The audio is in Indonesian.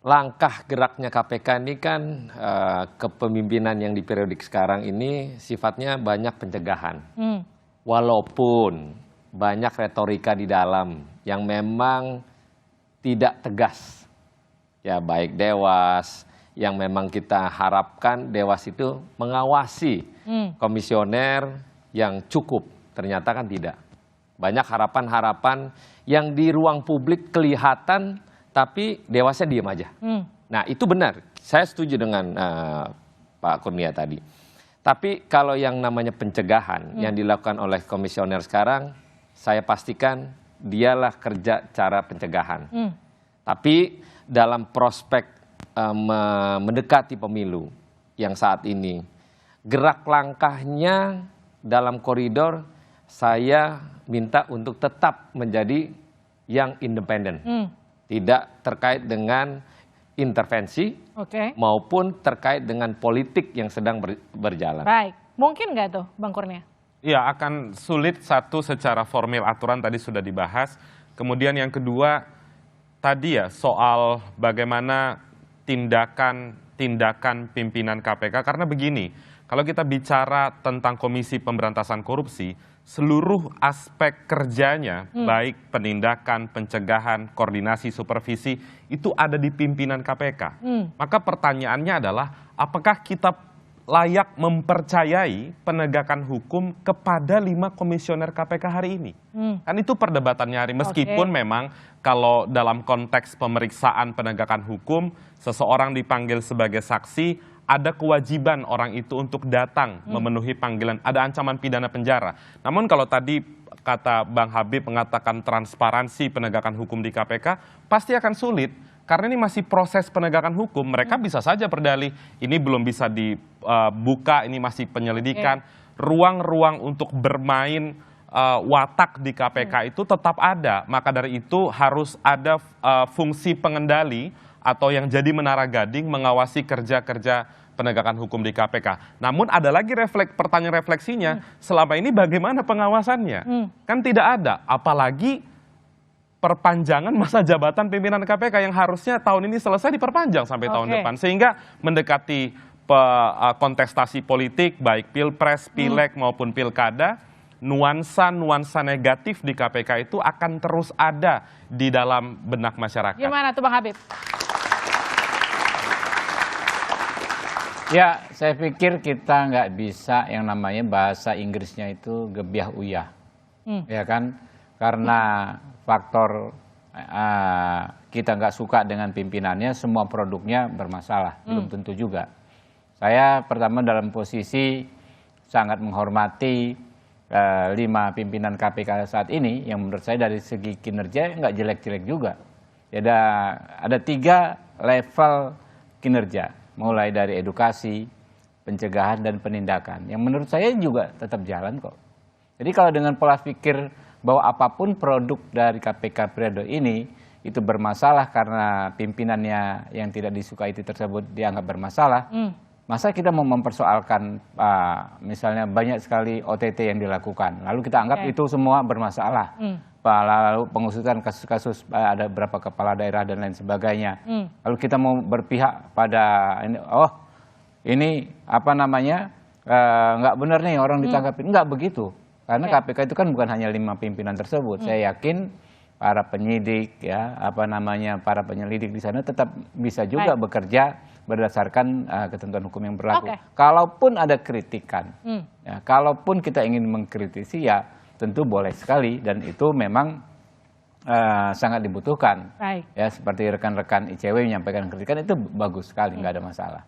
langkah geraknya KPK ini kan kepemimpinan yang di periodik sekarang ini sifatnya banyak pencegahan. Walaupun banyak retorika di dalam yang memang tidak tegas. Ya baik Dewas, yang memang kita harapkan Dewas itu mengawasi komisioner yang cukup. Ternyata kan tidak. Banyak harapan-harapan yang di ruang publik kelihatan tapi Dewasnya diam aja. Nah itu benar, saya setuju dengan Pak Kurnia tadi. Tapi kalau yang namanya pencegahan yang dilakukan oleh komisioner sekarang, saya pastikan dialah kerja cara pencegahan. Tapi dalam prospek mendekati pemilu yang saat ini, gerak langkahnya dalam koridor saya minta untuk tetap menjadi yang independen. Tidak terkait dengan intervensi maupun terkait dengan politik yang sedang berjalan. Baik, mungkin nggak tuh Bang Kurnia? Ya akan sulit satu secara formil aturan tadi sudah dibahas. Kemudian yang kedua tadi ya soal bagaimana tindakan pimpinan KPK. Karena begini, kalau kita bicara tentang Komisi Pemberantasan Korupsi, seluruh aspek kerjanya, baik penindakan, pencegahan, koordinasi, supervisi, itu ada di pimpinan KPK. Maka pertanyaannya adalah, apakah kita layak mempercayai penegakan hukum kepada 5 komisioner KPK hari ini? Kan itu perdebatannya hari, meskipun memang kalau dalam konteks pemeriksaan penegakan hukum, seseorang dipanggil sebagai saksi, ada kewajiban orang itu untuk datang memenuhi panggilan, ada ancaman pidana penjara. Namun kalau tadi kata Bang Habib mengatakan transparansi penegakan hukum di KPK, pasti akan sulit. Karena ini masih proses penegakan hukum, mereka bisa saja berdalih, ini belum bisa dibuka, ini masih penyelidikan. Ruang-ruang untuk bermain watak di KPK itu tetap ada. Maka dari itu harus ada fungsi pengendali atau yang jadi menara gading mengawasi kerja-kerja penegakan hukum di KPK. Namun ada lagi pertanyaan refleksinya, selama ini bagaimana pengawasannya? Kan tidak ada, apalagi perpanjangan masa jabatan pimpinan KPK yang harusnya tahun ini selesai diperpanjang sampai tahun depan. Sehingga mendekati kontestasi politik, baik pilpres, pileg maupun pilkada, nuansa-nuansa negatif di KPK itu akan terus ada di dalam benak masyarakat. Gimana tuh Bang Habib? Ya, saya pikir kita nggak bisa yang namanya bahasa Inggrisnya itu gebiah uyah, ya kan? Karena faktor kita nggak suka dengan pimpinannya, semua produknya bermasalah, belum tentu juga. Saya pertama dalam posisi sangat menghormati 5 pimpinan KPK saat ini, yang menurut saya dari segi kinerja nggak jelek-jelek juga. Ada 3 level kinerja. Mulai dari edukasi, pencegahan, dan penindakan. Yang menurut saya juga tetap jalan kok. Jadi kalau dengan pola pikir bahwa apapun produk dari KPK periode ini itu bermasalah karena pimpinannya yang tidak disukai itu tersebut dianggap bermasalah, masa kita mau mempersoalkan misalnya banyak sekali OTT yang dilakukan, lalu kita anggap itu semua bermasalah. Lalu pengusutan kasus-kasus ada berapa kepala daerah dan lain sebagainya. Lalu kita mau berpihak pada ini apa namanya nggak benar nih orang ditangkapin, nggak begitu. Karena KPK itu kan bukan hanya 5 pimpinan tersebut. Saya yakin para penyidik para penyelidik di sana tetap bisa juga bekerja berdasarkan ketentuan hukum yang berlaku. Kalaupun ada kritikan, kalaupun kita ingin mengkritisi ya tentu boleh sekali, dan itu memang sangat dibutuhkan. Ya seperti rekan-rekan ICW menyampaikan kritikan itu bagus sekali, nggak ada masalah.